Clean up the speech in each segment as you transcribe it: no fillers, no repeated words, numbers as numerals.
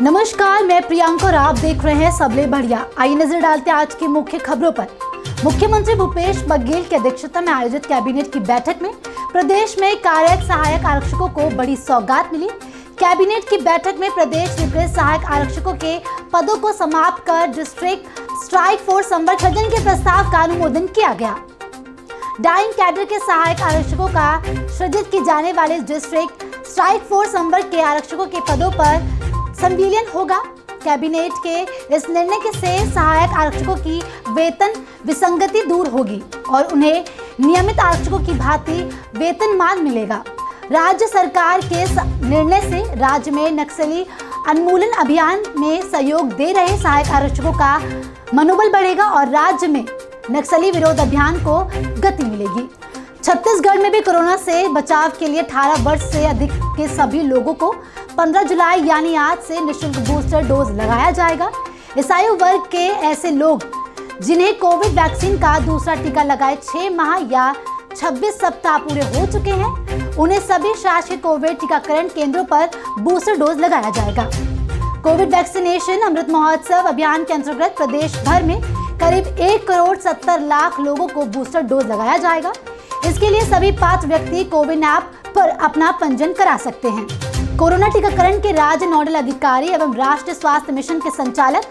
नमस्कार, मैं प्रियंका और आप देख रहे हैं सबले बढ़िया। आइए नजर डालते हैं आज की मुख्य खबरों पर। मुख्यमंत्री भूपेश बघेल की अध्यक्षता में आयोजित कैबिनेट की बैठक में प्रदेश में कार्यरत सहायक आरक्षकों को बड़ी सौगात मिली। कैबिनेट की बैठक में प्रदेश में सहायक आरक्षकों के पदों को समाप्त कर डिस्ट्रिक्ट स्ट्राइक फोर्स संवर्ग सृजन के प्रस्ताव का अनुमोदन किया गया। डाइंग कैडर के सहायक आरक्षकों का सृजित की जाने वाले डिस्ट्रिक्ट स्ट्राइक फोर्स संवर्ग के आरक्षकों के पदों पर संविलियन होगा। कैबिनेट के इस निर्णय से सहायक आरक्षकों की वेतन विसंगति दूर होगी और उन्हें नियमित आरक्षकों की भांति वेतनमान मिलेगा। राज्य सरकार के निर्णय से राज्य में नक्सली उन्मूलन अभियान में सहयोग दे रहे सहायक आरक्षकों का मनोबल बढ़ेगा और राज्य में नक्सली विरोध अभियान को गति मिलेगी। छत्तीसगढ़ में भी कोरोना से बचाव के लिए 18 वर्ष से अधिक के सभी लोगों को 15 जुलाई यानी आज से निःशुल्क बूस्टर डोज लगाया जाएगा। इस आयु वर्ग के ऐसे लोग जिन्हें कोविड वैक्सीन का दूसरा टीका लगाए 6 माह या 26 सप्ताह पूरे हो चुके हैं, उन्हें सभी शासकीय कोविड टीकाकरण केंद्रों पर बूस्टर डोज लगाया जाएगा। कोविड वैक्सीनेशन अमृत महोत्सव अभियान के अंतर्गत प्रदेश भर में करीब 1,70,00,000 लोगों को बूस्टर डोज लगाया जाएगा। इसके लिए सभी पात्र व्यक्ति कोविन ऐप पर अपना पंजीयन करा सकते हैं। कोरोना टीकाकरण के राज्य नोडल अधिकारी एवं राष्ट्रीय स्वास्थ्य मिशन के संचालक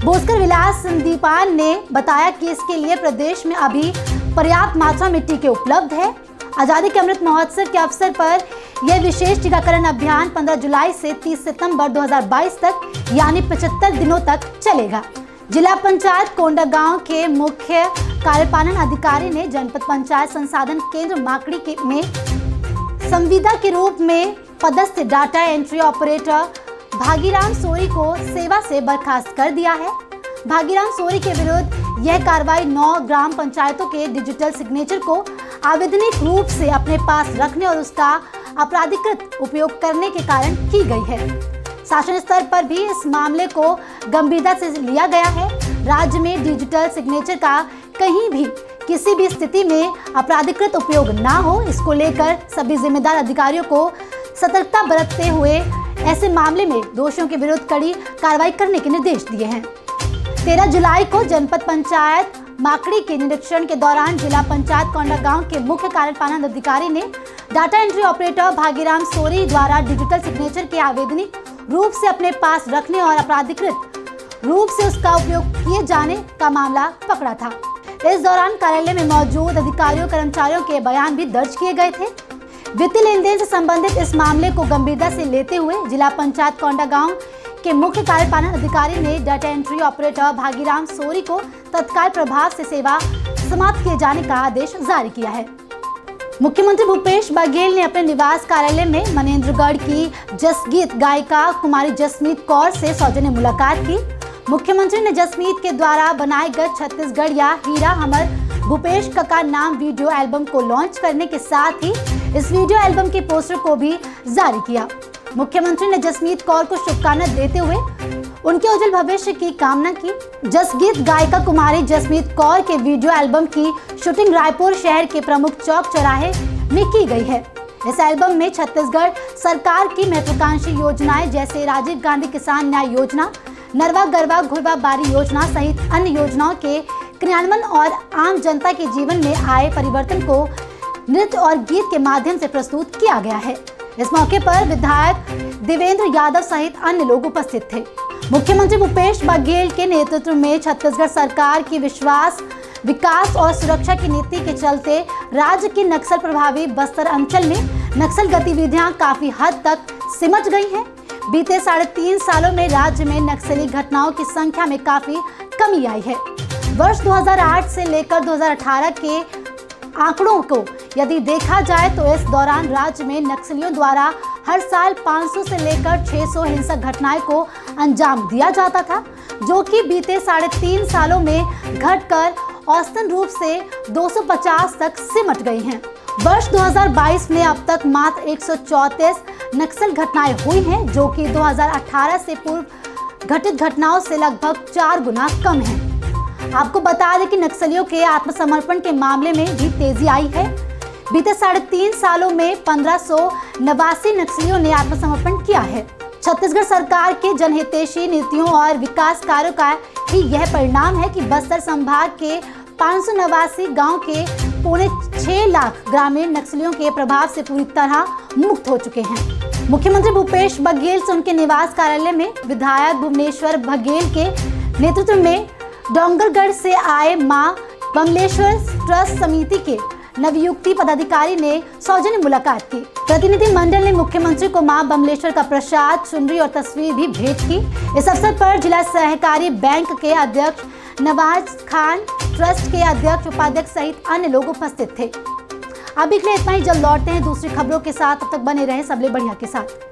भास्कर विलास संदीपान ने बताया कि इसके लिए प्रदेश में अभी पर्याप्त मात्रा में टीके उपलब्ध है। आजादी के अमृत महोत्सव के अवसर पर यह विशेष टीकाकरण अभियान 15 जुलाई से 30 सितंबर 2022 तक यानी 75 दिनों तक चलेगा। जिला पंचायत कोंडागांव के मुख्य कार्यपालन अधिकारी ने जनपद पंचायत संसाधन केंद्र माकड़ी में संविदा के रूप में पदस्थ data entry operator Bhagiram sorry को सेवा से बर्खास्त कर दिया है। भागीराम सोरी के विरुद्ध यह कार्रवाई 9 ग्राम पंचायतों के डिजिटल सिग्नेचर को अवैधानिक रूप से अपने पास रखने और उसका अपराधिकृत उपयोग करने के कारण की गई है। शासन स्तर पर भी इस मामले को गंभीरता से लिया गया है। राज्य में डिजिटल सिग्नेचर का कहीं भी किसी भी स्थिति में अपराधिकृत उपयोग ना हो, इसको लेकर सभी जिम्मेदार अधिकारियों को सतर्कता बरतते हुए ऐसे मामले में दोषियों के विरुद्ध कड़ी कार्रवाई करने के निर्देश दिए हैं। 13 जुलाई को जनपद पंचायत माकड़ी के निरीक्षण के दौरान जिला पंचायत कोंडागांव के मुख्य कार्यपालन अधिकारी ने data entry operator Bhagiram sorry द्वारा डिजिटल सिग्नेचर के अवैधानिक रूप से अपने पास रखने और अपराधिकृत रूप से उसका उपयोग किए जाने का मामला पकड़ा था। इस दौरान कार्यालय में मौजूद अधिकारियों कर्मचारियों के बयान भी दर्ज किए गए थे। वित्तीय लेन देन से संबंधित इस मामले को गंभीरता से लेते हुए जिला पंचायत कोंडागांव के मुख्य कार्यपालन अधिकारी ने data entry operator Bhagiram sorry को तत्काल प्रभाव से सेवा समाप्त किए जाने का आदेश जारी किया है। मुख्यमंत्री भूपेश बघेल ने अपने निवास कार्यालय में मनेन्द्रगढ़ की जसगीत गायिका कुमारी जसमीत कौर से सौजन्य मुलाकात की। मुख्यमंत्री ने जसमीत के द्वारा बनाए गए छत्तीसगढ़ या हीरा हमर भूपेश कका नाम वीडियो एल्बम को लॉन्च करने के साथ ही इस वीडियो एल्बम के पोस्टर को भी जारी किया। मुख्यमंत्री ने जसमीत कौर को शुभकामनाएं देते हुए उनके उज्जवल भविष्य की कामना की। जसगीत गायिका कुमारी जसमीत कौर के वीडियो एल्बम की शूटिंग रायपुर शहर के प्रमुख चौक चौराहे में की गई है। इस एल्बम में छत्तीसगढ़ सरकार की महत्वाकांक्षी योजनाएं जैसे राजीव गांधी किसान न्याय योजना, नरवा गरवा घुरवा बारी योजना सहित अन्य योजनाओं के क्रियान्वयन और आम जनता के जीवन में आए परिवर्तन को नृत्य और गीत के माध्यम से प्रस्तुत किया गया है। इस मौके पर विधायक देवेंद्र यादव सहित अन्य लोग उपस्थित थे। मुख्यमंत्री भूपेश बघेल के नेतृत्व में छत्तीसगढ़ सरकार की विकास और सुरक्षा की नीति के चलते राज्य की नक्सल प्रभावी बस्तर अंचल में नक्सल गतिविधियां काफी हद तक सिमट गई हैं। बीते 3.5 सालों में राज्य में नक्सली घटनाओं की संख्या में काफी कमी आई है। वर्ष 2008 से लेकर 2018 के आंकड़ों को यदि देखा जाए तो इस दौरान राज्य में नक्सलियों द्वारा हर साल 500 से लेकर 600 हिंसक घटनाएं को अंजाम दिया जाता था, जो कि बीते 3.5 सालों में घटकर औसतन रूप से 250 तक सिमट गई हैं। वर्ष 2022 में अब तक मात्र 134 नक्सल घटनाएं हुई हैं, जो कि 2018 से पूर्व घटित घटनाओं से लगभग 4 गुना कम है। आपको बता दें कि नक्सलियों के आत्मसमर्पण के मामले में भी तेजी आई है। बीते 3.5 सालों में 1589 नक्सलियों ने आत्मसमर्पण किया है। छत्तीसगढ़ सरकार के जनहितैषी नीतियों और विकास कार्यों का ही यह परिणाम है कि बस्तर संभाग के 589 गांव के 6.25 लाख ग्रामीण नक्सलियों के प्रभाव से पूरी तरह मुक्त हो चुके हैं। मुख्यमंत्री भूपेश बघेल से उनके निवास कार्यालय में विधायक भुवनेश्वर बघेल के नेतृत्व में डोंगरगढ़ से आए मां बमलेश्वर ट्रस्ट समिति के नवयुक्ति पदाधिकारी ने सौजन्य मुलाकात की। प्रतिनिधि मंडल ने मुख्यमंत्री को मां बमलेश्वर का प्रसाद, चुनरी और तस्वीर भी भेंट की। इस अवसर पर जिला सहकारी बैंक के अध्यक्ष नवाज खान, ट्रस्ट के अध्यक्ष, उपाध्यक्ष सहित अन्य लोग उपस्थित थे। अभी के लिए इतना ही, जल्द लौटते हैं दूसरी खबरों के साथ। तब तक बने रहें सबले बढ़िया के साथ।